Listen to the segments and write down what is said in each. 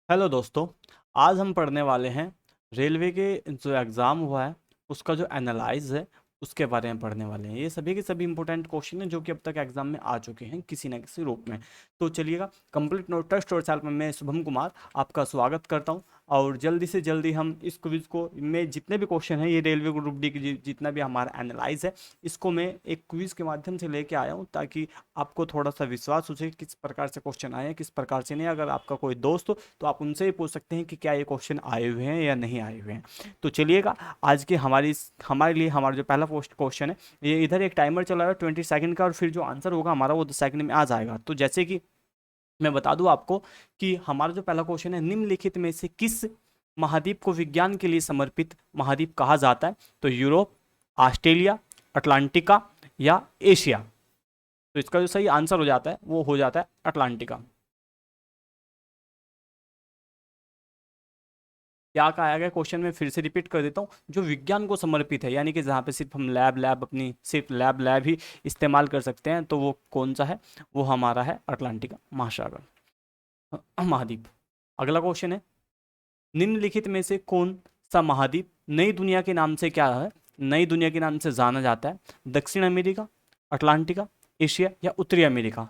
Hello दोस्तों। आज हम पढ़ने वाले हैं रेलवे के जो एग्ज़ाम हुआ है उसका जो एनालाइज है उसके बारे में पढ़ने वाले हैं। ये सभी के सभी इंपॉर्टेंट क्वेश्चन हैं जो कि अब तक एग्जाम में आ चुके हैं किसी ना किसी रूप में। तो चलिएगा, कंप्लीट नोट टेस्ट और सेल्फ में मैं शुभम कुमार आपका स्वागत करता हूं। और जल्दी से जल्दी हम इस क्विज को में जितने भी क्वेश्चन हैं, ये रेलवे ग्रुप डी की जितना भी हमारा एनालाइज है, इसको मैं एक क्विज के माध्यम से लेके आया हूँ ताकि आपको थोड़ा सा विश्वास हो सके किस प्रकार से क्वेश्चन आए हैं, किस प्रकार से नहीं। अगर आपका कोई दोस्त हो तो आप उनसे ही पूछ सकते हैं कि क्या ये क्वेश्चन आए हुए हैं या नहीं आए हुए हैं। तो चलिएगा, आज की हमारे लिए हमारा जो पहला क्वेश्चन है, ये इधर एक टाइमर चला रहा है 20 सेकंड का, और फिर जो आंसर होगा हमारा वो 10 सेकंड में आ जाएगा। तो जैसे कि मैं बता दूं आपको कि हमारा जो पहला क्वेश्चन है, निम्नलिखित में से किस महाद्वीप को विज्ञान के लिए समर्पित महाद्वीप कहा जाता है? तो यूरोप, ऑस्ट्रेलिया, अटलांटिका या एशिया। तो इसका जो सही आंसर हो जाता है वो हो जाता है अटलांटिका। क्या कहा गया क्वेश्चन में, फिर से रिपीट कर देता हूँ। जो विज्ञान को समर्पित है, यानी कि जहाँ पे सिर्फ हम लैब लैब अपनी सिर्फ लैब लैब ही इस्तेमाल कर सकते हैं, तो वो कौन सा है? वो हमारा है अटलांटिका महासागर, महाद्वीप। अगला क्वेश्चन है, निम्नलिखित में से कौन सा महाद्वीप नई दुनिया के नाम से क्या है, नई दुनिया के नाम से जाना जाता है? दक्षिण अमेरिका, अटलांटिका, एशिया या उत्तरी अमेरिका?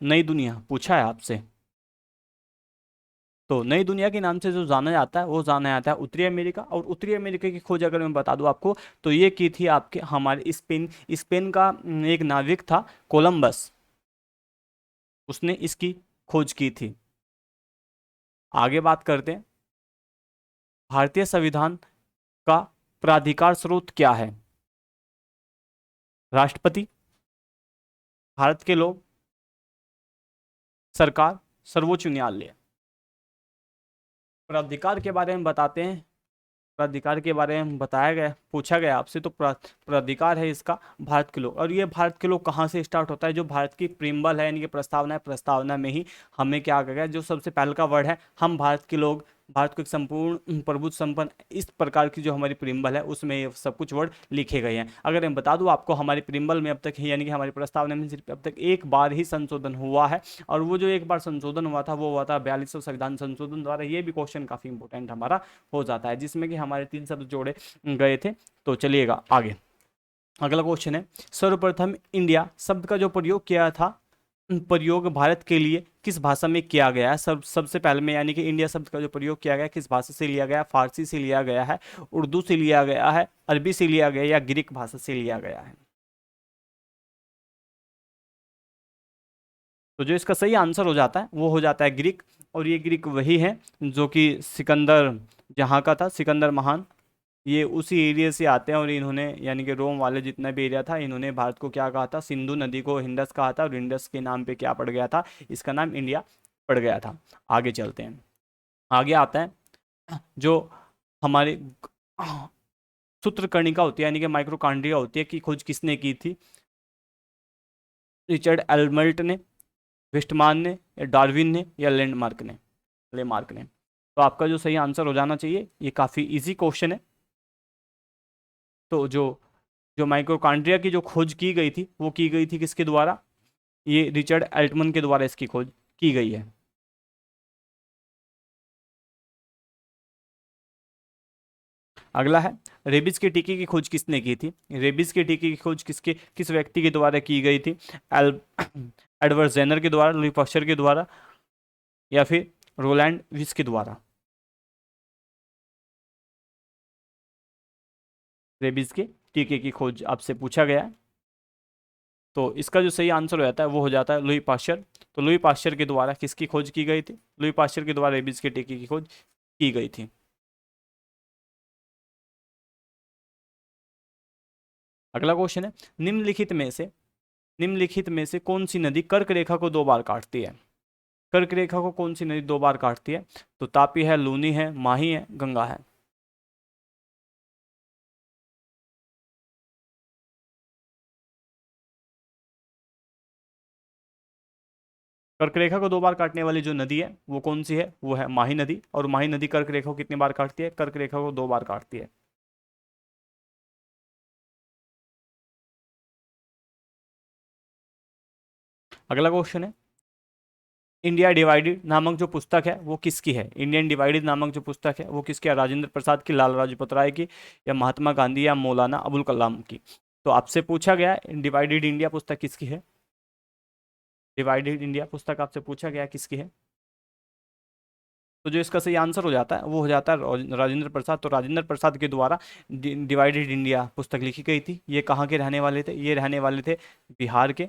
नई दुनिया पूछा है आपसे, तो नई दुनिया के नाम से जो जाना जाता है वो जाना जाता है उत्तरी अमेरिका। और उत्तरी अमेरिका की खोज अगर मैं बता दूं आपको, तो ये की थी आपके हमारे स्पेन स्पेन का एक नाविक था कोलंबस, उसने इसकी खोज की थी। आगे बात करते हैं, भारतीय संविधान का प्राधिकार स्रोत क्या है? राष्ट्रपति, भारत के लोग, सरकार, सर्वोच्च न्यायालय। प्राधिकार के बारे में बताते हैं। प्राधिकार के बारे में बताया गया, पूछा गया आपसे, तो प्राधिकार है इसका भारत के लोग। और ये भारत के लोग कहाँ से स्टार्ट होता है? जो भारत की प्रिम्बल है, यानी कि प्रस्तावना है, प्रस्तावना में ही हमें क्या कहा गया, जो सबसे पहले का वर्ड है, हम भारत के लोग, भारत को एक संपूर्ण प्रभुत्व संपन्न, इस प्रकार की जो हमारी प्रिम्बल है उसमें ये सब कुछ वर्ड लिखे गए हैं। अगर मैं बता दूं आपको, हमारी प्रिम्बल में अब तक, यानी कि हमारी प्रस्तावना में सिर्फ अब तक एक बार ही संशोधन हुआ है, और वो जो एक बार संशोधन हुआ था वो हुआ था 42वां संविधान संशोधन द्वारा। ये भी क्वेश्चन काफी इंपॉर्टेंट हमारा हो जाता है, जिसमें कि हमारे 3 शब्द जोड़े गए थे। तो चलिएगा आगे, अगला क्वेश्चन है, सर्वप्रथम इंडिया शब्द का जो प्रयोग किया था, प्रयोग भारत के लिए किस भाषा में किया गया है? सबसे पहले में, यानी कि इंडिया शब्द का जो प्रयोग किया गया किस भाषा से लिया गया? फारसी से लिया गया है, उर्दू से लिया गया है, अरबी से लिया गया या ग्रीक भाषा से लिया गया है? तो जो इसका सही आंसर हो जाता है वो हो जाता है ग्रीक। और ये ग्रीक वही है जो कि सिकंदर जहाँ का था, सिकंदर महान, ये उसी एरिया से आते हैं। और इन्होंने, यानी कि रोम वाले जितना भी एरिया था, इन्होंने भारत को क्या कहा था? सिंधु नदी को हिंदस कहा था, और इंडस के नाम पे क्या पड़ गया था? इसका नाम इंडिया पड़ गया था। आगे चलते हैं, आगे आता है जो हमारे सूत्रकर्णिका होती है, यानी कि माइक्रोकांड्रिया होती है, की खोज किसने की थी? रिचर्ड एल्मल्ट ने, विस्टमान ने, या डार्विन ने, या लैंडमार्क ने, लेमार्क ने? तो आपका जो सही आंसर हो जाना चाहिए, ये काफ़ी इजी क्वेश्चन है। तो जो जो माइक्रोकांड्रिया की जो खोज की गई थी वो की गई थी किसके द्वारा? ये रिचर्ड एल्टमन के द्वारा इसकी खोज की गई है। अगला है, रेबिस के टीके की खोज किसने की थी? रेबिस के टीके की खोज किस व्यक्ति के द्वारा की गई थी? एल एडवर्ड जेनर के द्वारा, लुई पाश्चर के द्वारा, या फिर रोलैंड विस के द्वारा? रेबिस के टीके की खोज आपसे पूछा गया है, तो इसका जो सही आंसर हो जाता है वो हो जाता है लुई पाश्चर। तो लुई पाश्चर के द्वारा किसकी खोज की गई थी? लुई पाश्चर के द्वारा रेबिस के टीके की खोज की गई थी। अगला क्वेश्चन है, निम्नलिखित में से निम्नलिखित में से कौन सी नदी कर्क रेखा को 2 बार काटती है? कर्क रेखा को कौन सी नदी 2 बार काटती है? तो तापी है, लूनी है, माही है, गंगा है? कर्क रेखा को 2 बार काटने वाली जो नदी है वो कौन सी है? वो है माही नदी। और माही नदी कर्क रेखा को कितनी बार काटती है? कर्क रेखा को 2 बार काटती है। अगला क्वेश्चन है, इंडिया डिवाइडेड नामक जो पुस्तक है वो किसकी है? इंडियन डिवाइडेड नामक जो पुस्तक है वो किसकी है? राजेंद्र प्रसाद की, लाला लाजपत राय की, या महात्मा गांधी, या मौलाना अबुल कलाम की? तो आपसे पूछा गया है डिवाइडेड इंडिया पुस्तक किसकी है? डिवाइडेड इंडिया पुस्तक आपसे पूछा गया है किसकी है? तो जो इसका सही आंसर हो जाता है वो हो जाता है राजेंद्र प्रसाद। तो राजेंद्र प्रसाद के द्वारा डिवाइडेड इंडिया पुस्तक लिखी गई थी। ये कहाँ के रहने वाले थे? ये रहने वाले थे बिहार के।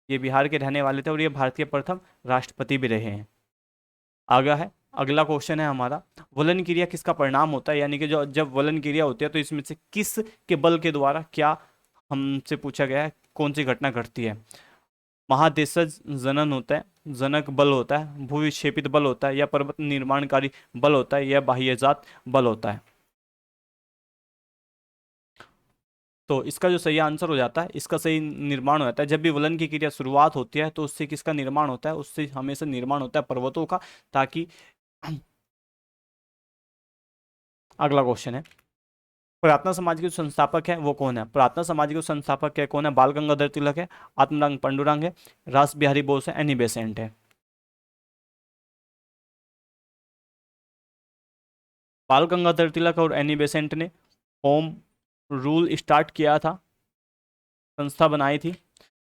ये बिहार के रहने वाले थे और ये भारत के प्रथम राष्ट्रपति भी रहे हैं। आगे है, अगला क्वेश्चन है हमारा, वलन क्रिया किसका परिणाम होता है? यानी कि जो जब वलन क्रिया होती है तो इसमें से किस के बल के द्वारा क्या हमसे पूछा गया है कौन सी घटना घटती है? महादेशज जनन होता है, जनक बल होता है, भूविक्षेपित बल होता है, या पर्वत निर्माणकारी बल होता है, या बाह्यजात बल होता है? तो इसका जो सही आंसर हो जाता है, इसका सही निर्माण हो जाता है। जब भी वलन की क्रिया शुरुआत होती है तो उससे किसका निर्माण होता है? उससे हमेशा निर्माण होता है पर्वतों का। ताकि अगला क्वेश्चन है, प्रार्थना समाज के जो संस्थापक है वो कौन है? प्रार्थना समाज के जो संस्थापक है कौन है? बाल गंगाधर तिलक है, आत्मरंग पांडुरंग है, रास बिहारी बोस है, एनी बेसेंट है? बाल गंगाधर तिलक और एनी बेसेंट ने होम रूल स्टार्ट किया था, संस्था बनाई थी।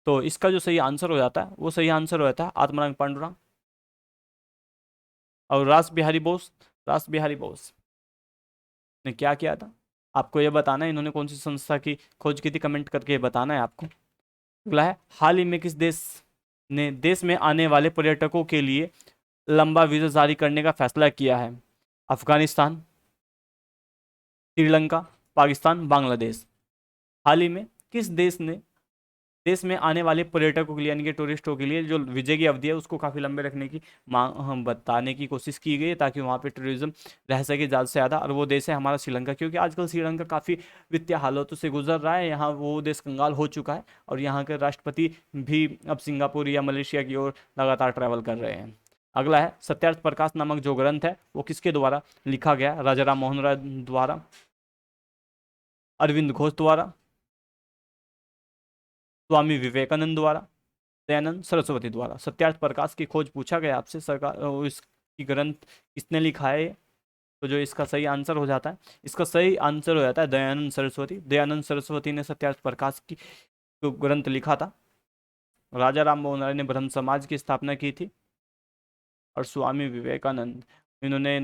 तो इसका जो सही आंसर हो जाता है वो सही आंसर हो जाता है आत्माराम पांडुरंग। और रास बिहारी बोस, रास बिहारी बोस ने क्या किया था आपको ये बताना है। इन्होंने कौन सी संस्था की खोज की थी, कमेंट करके ये बताना है आपको। अगला है, हाल ही में किस देश ने देश में आने वाले पर्यटकों के लिए लंबा वीजा जारी करने का फैसला किया है? अफगानिस्तान, श्रीलंका, पाकिस्तान, बांग्लादेश? हाल ही में किस देश में आने वाले पर्यटकों के लिए यानी कि टूरिस्टों के लिए जो वीजे की अवधि है उसको काफ़ी लंबे रखने की मांग हम बताने की कोशिश की गई है, ताकि वहाँ पे टूरिज्म रह सके ज़्यादा से ज़्यादा। और वो देश है हमारा श्रीलंका, क्योंकि आजकल श्रीलंका काफ़ी वित्तीय हालातों से गुजर रहा है। यहाँ वो देश कंगाल हो चुका है और यहाँ के राष्ट्रपति भी अब सिंगापुर या मलेशिया की ओर लगातार ट्रैवल कर रहे हैं। अगला है, सत्यार्थ प्रकाश नामक जो ग्रंथ है वो किसके द्वारा लिखा गया? राजा राम मोहन राय द्वारा, अरविंद घोष द्वारा, स्वामी विवेकानंद द्वारा, दयानंद सरस्वती द्वारा? सत्यार्थ प्रकाश की खोज पूछा गया आपसे, सरकार इसकी ग्रंथ किसने लिखा है? तो जो इसका सही आंसर हो जाता है, इसका सही आंसर हो जाता है दयानंद सरस्वती। दयानंद सरस्वती ने सत्यार्थ प्रकाश की जो ग्रंथ लिखा था। राजा राम मोहन राय ने ब्रह्म समाज की स्थापना की थी। और स्वामी विवेकानंद, इन्होंने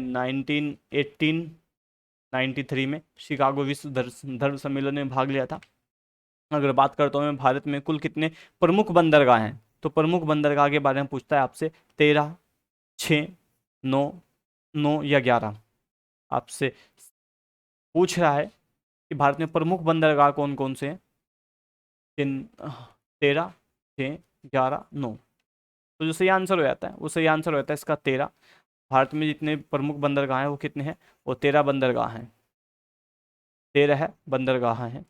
1993 में शिकागो विश्व धर्म सम्मेलन में भाग लिया था। अगर बात करता हूँ मैं भारत में कुल कितने प्रमुख बंदरगाह हैं, तो प्रमुख बंदरगाह के बारे में पूछता है आपसे। 13, 6, 9, 9 या 11? आपसे पूछ रहा है कि भारत में प्रमुख बंदरगाह कौन कौन से हैं। 13, 6, 11, 9? तो जो सही आंसर हो जाता है वो सही आंसर हो जाता है इसका 13। भारत में जितने प्रमुख बंदरगाह हैं वो कितने हैं? वो 13 बंदरगाह हैं, 13 बंदरगाह हैं।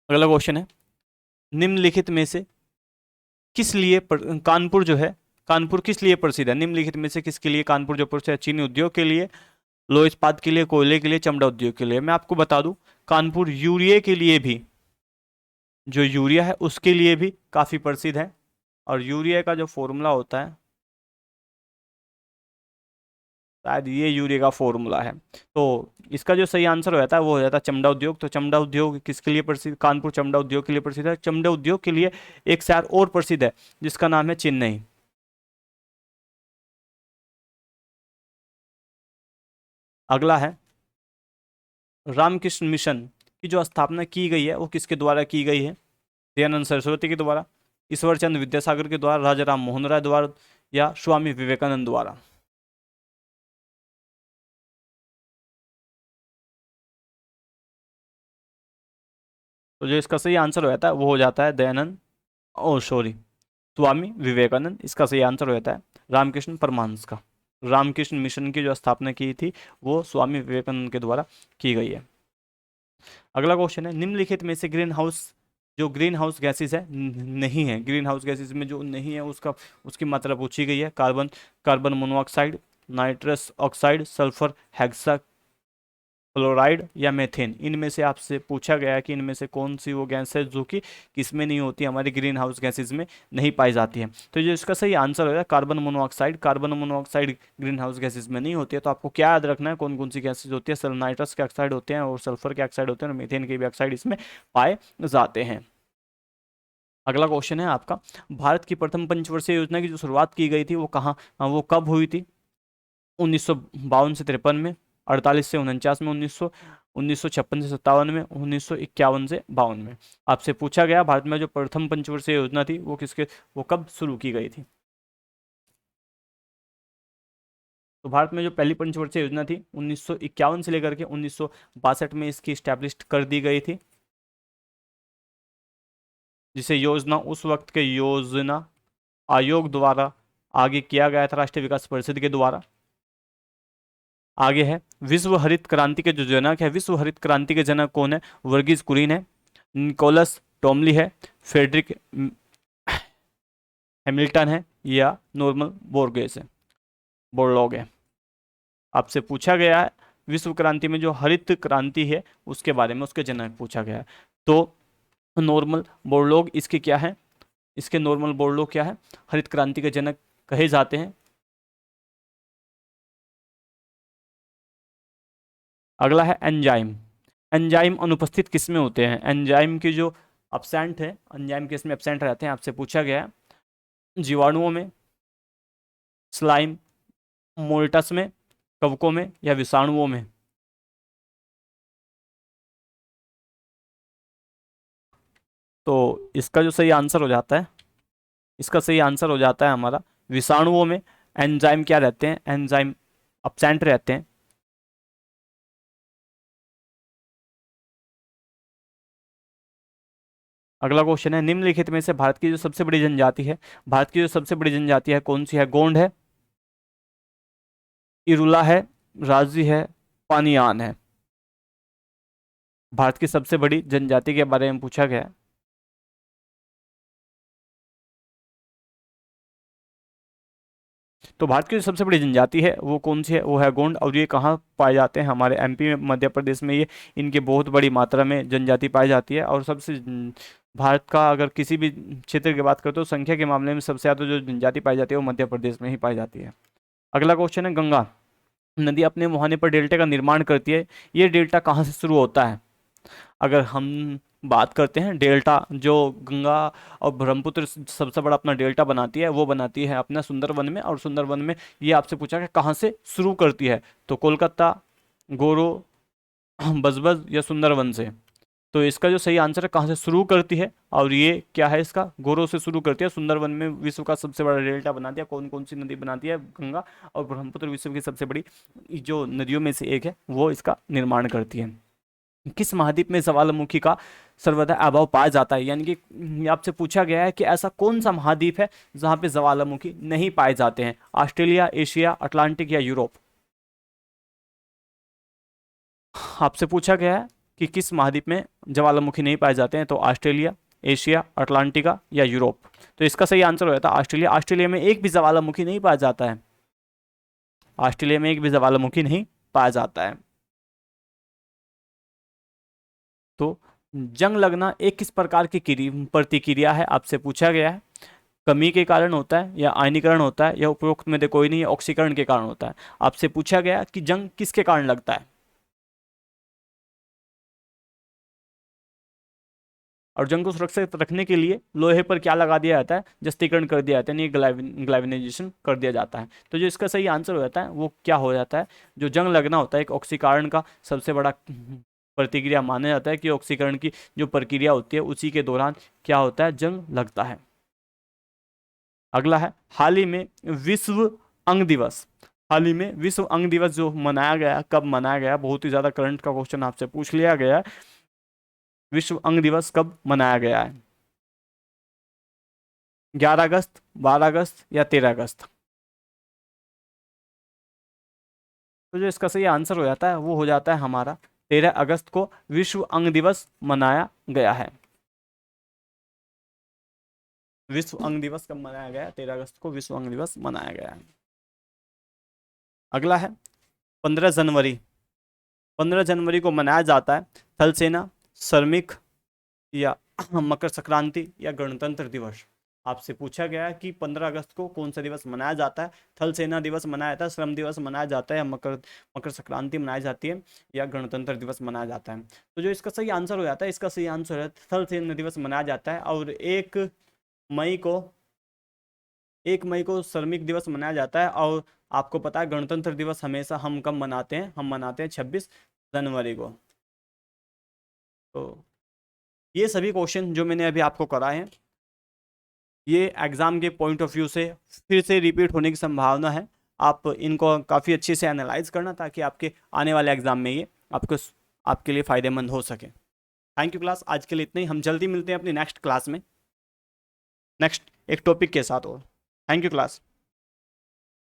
अगला क्वेश्चन है, निम्नलिखित में से किस लिए कानपुर जो है, कानपुर किस लिए प्रसिद्ध है? निम्नलिखित में से किसके लिए कानपुर जो प्रसिद्ध है? चीनी उद्योग के लिए, लोह इस्पात के लिए, कोयले के लिए, चमड़ा उद्योग के लिए? मैं आपको बता दूं, कानपुर यूरिया के लिए भी, जो यूरिया है उसके लिए भी काफी प्रसिद्ध है। और यूरिया का जो फॉर्मूला होता है, शायद ये यूरिया का फॉर्मूला है। तो इसका जो सही आंसर हो जाता है वो हो जाता है चमड़ा उद्योग। तो चमड़ा उद्योग किसके लिए प्रसिद्ध? कानपुर चमड़ा उद्योग के लिए प्रसिद्ध है। चमड़ा उद्योग के लिए एक शहर और प्रसिद्ध है जिसका नाम है चेन्नई। अगला है, रामकृष्ण मिशन की जो स्थापना की गई है वो किसके द्वारा की गई है? दयानंद सरस्वती के द्वारा, ईश्वर चंद्र विद्यासागर के द्वारा, राजा राम मोहन राय द्वारा, या स्वामी विवेकानंद द्वारा? तो जो इसका सही आंसर हो जाता है वो हो जाता है दयानंद, ओ सॉरी, स्वामी विवेकानंद। इसका सही आंसर हो जाता है रामकृष्ण परमहंस का। रामकृष्ण मिशन की जो स्थापना की थी वो स्वामी विवेकानंद के द्वारा की गई है। अगला क्वेश्चन है, निम्नलिखित में से ग्रीन हाउस जो ग्रीन हाउस गैसेस है नहीं है, ग्रीन हाउस गैसेस में जो नहीं है उसका उसकी मात्रा पूछी गई है। Carbon, carbon monoxide, nitrous oxide, sulphur hexa fluoride या मेथेन, इनमें से आपसे पूछा गया है कि इनमें से कौन सी वो गैस है जो कि किसमें नहीं होती, हमारी ग्रीन हाउस गैसेज में नहीं पाई जाती है। तो जो इसका सही आंसर होगा carbon monoxide. Carbon monoxide green house gases में नहीं होती है। तो आपको क्या याद रखना है, कौन कौन सी गैसेज होती है, नाइट्रस के ऑक्साइड होते हैं और सल्फर के ऑक्साइड होते हैं और मीथेन के भी ऑक्साइड इसमें पाए जाते हैं। अगला क्वेश्चन है आपका, भारत की प्रथम पंचवर्षीय योजना की जो शुरुआत की गई थी वो कहाँ, वो कब हुई थी? 1952 से 53 में, 48 से 49 में, 1956 से 57 में, 1951 से 52 में। आपसे पूछा गया भारत में जो प्रथम पंचवर्षीय योजना थी वो कब शुरू की गई थी? तो भारत में जो पहली पंचवर्षीय योजना थी 1951 से लेकर के 1962 में इसकी स्टैब्लिश कर दी गई थी, जिसे योजना उस वक्त के योजना आयोग द्वारा आगे किया गया था, राष्ट्रीय विकास परिषद के द्वारा। आगे है विश्व हरित क्रांति के जो जनक है, विश्व हरित क्रांति के जनक कौन है? वर्गीज कुरियन है, निकोलस टॉमली है, फ्रेडरिक हैमिल्टन है या नॉर्मन बोर्गेस है, बोरलॉग है। आपसे पूछा गया है विश्व क्रांति में जो हरित क्रांति है उसके बारे में, उसके जनक पूछा गया है। तो नॉर्मन बोरलॉग इसके क्या है, इसके नॉर्मन बोरलॉग क्या है, हरित क्रांति के जनक कहे जाते हैं। अगला है एंजाइम। एंजाइम अनुपस्थित किस में होते हैं? एंजाइम के जो एब्सेंट है, एंजाइम किस में एब्सेंट रहते हैं? आपसे पूछा गया है जीवाणुओं में, स्लाइम, मोल्टस में, कवकों में या विषाणुओं में? तो इसका जो सही आंसर हो जाता है, इसका सही आंसर हो जाता है हमारा विषाणुओं में एंजाइम क्या रहते हैं, एंजाइम एब्सेंट रहते हैं। अगला क्वेश्चन है निम्नलिखित में से भारत की जो सबसे बड़ी जनजाति है, भारत की जो सबसे बड़ी जनजाति है कौन सी है? गोंड है, इरुला है, राजी है, पानियान है। भारत की सबसे बड़ी जनजाति के बारे में पूछा गया है। तो भारत की जो सबसे बड़ी जनजाति है वो कौन सी है? वो है गोंड। और ये कहाँ पाए जाते हैं? हमारे एमपी में, मध्य प्रदेश में ये इनके बहुत बड़ी मात्रा में जनजाति पाई जाती है। और सबसे भारत का अगर किसी भी क्षेत्र की बात करें तो संख्या के मामले में सबसे ज़्यादा जो जनजाति पाई जाती है वो मध्य प्रदेश में ही पाई जाती है। अगला क्वेश्चन है गंगा नदी अपने मुहाने पर डेल्टा का निर्माण करती है, ये डेल्टा कहाँ से शुरू होता है? अगर हम बात करते हैं डेल्टा, जो गंगा और ब्रह्मपुत्र सबसे बड़ा अपना डेल्टा बनाती है वो बनाती है अपना सुंदरवन में। और सुंदरवन में ये आपसे पूछा कि कहाँ से शुरू करती है, तो कोलकाता, गोरो, बजबज या सुंदरवन से। तो इसका जो सही आंसर है कहाँ से शुरू करती है, और ये क्या है इसका, गोरो से शुरू करती है। सुंदरवन में विश्व का सबसे बड़ा डेल्टा बनाती है। कौन कौन सी नदी बनाती है? गंगा और ब्रह्मपुत्र विश्व की सबसे बड़ी जो नदियों में से एक है, वो इसका निर्माण करती है। किस महाद्वीप में ज्वालामुखी का सर्वदा अभाव पाया जाता है? यानी कि आपसे पूछा गया है कि ऐसा कौन सा महाद्वीप है जहां पे ज्वालामुखी नहीं पाए जाते हैं? ऑस्ट्रेलिया, एशिया, अटलांटिक या यूरोप? आपसे पूछा गया है कि किस महाद्वीप में ज्वालामुखी नहीं पाए जाते हैं, तो ऑस्ट्रेलिया, एशिया, अटलांटिका या यूरोप? तो इसका सही आंसर हो जाता है ऑस्ट्रेलिया। ऑस्ट्रेलिया में एक भी ज्वालामुखी नहीं पाया जाता है, ऑस्ट्रेलिया में एक भी ज्वालामुखी नहीं पाया जाता है। तो जंग लगना एक किस प्रकार की प्रतिक्रिया है? आपसे पूछा गया है। कमी के कारण होता है या आयनीकरण होता है या उपरोक्त में से कोई नहीं, ऑक्सीकरण के कारण होता है। आपसे पूछा गया कि जंग किसके कारण लगता है, और जंग को सुरक्षित रखने के लिए लोहे पर क्या लगा दिया जाता है? जस्तीकरण कर दिया जाता है, यानी ग्लाइविनाइजेशन कर दिया जाता है। तो जो इसका सही आंसर हो जाता है वो क्या हो जाता है? जो जंग लगना होता है एक ऑक्सीकरण का सबसे बड़ा प्रतिक्रिया माना जाता है कि ऑक्सीकरण की जो प्रक्रिया होती है उसी के दौरान क्या होता है? जंग लगता है। अगला है हाल ही में विश्व अंग दिवस, हाल ही में विश्व अंग दिवस जो मनाया गया, कब मनाया गया? बहुत ही ज्यादा करंट का क्वेश्चन आपसे पूछ लिया गया है। विश्व अंग दिवस कब मनाया गया है? 11 अगस्त, 12 अगस्त या 13 अगस्त? तो जो इसका सही आंसर हो जाता है वो हो जाता है हमारा 13 अगस्त को विश्व अंग दिवस मनाया गया है। विश्व अंग दिवस कब मनाया गया है? 13 अगस्त को विश्व अंग दिवस मनाया गया है। अगला है 15 जनवरी 15 जनवरी को मनाया जाता है थल सेना, श्रमिक, या मकर संक्रांति, या गणतंत्र दिवस। आपसे पूछा गया है कि 15 अगस्त को कौन सा दिवस मनाया जाता है, थल सेना दिवस मनाया जाता है, श्रम दिवस मनाया जाता है, या मकर मकर संक्रांति मनाई जाती है, या गणतंत्र दिवस मनाया जाता है। तो जो इसका सही आंसर हो जाता है, इसका सही आंसर है थल सेना दिवस मनाया जाता है। और 1 मई को 1 मई को श्रमिक दिवस मनाया जाता है। और आपको पता है गणतंत्र दिवस हमेशा हम कब मनाते हैं, हम मनाते हैं 26 जनवरी को। तो ये सभी क्वेश्चन जो मैंने अभी आपको कराए हैं, ये एग्जाम के पॉइंट ऑफ व्यू से फिर से रिपीट होने की संभावना है। आप इनको काफ़ी अच्छे से एनालाइज करना, ताकि आपके आने वाले एग्जाम में ये आपके लिए फ़ायदेमंद हो सके। थैंक यू क्लास, आज के लिए इतना ही। हम जल्दी मिलते हैं अपनी नेक्स्ट क्लास में, नेक्स्ट एक टॉपिक के साथ। और थैंक यू क्लास।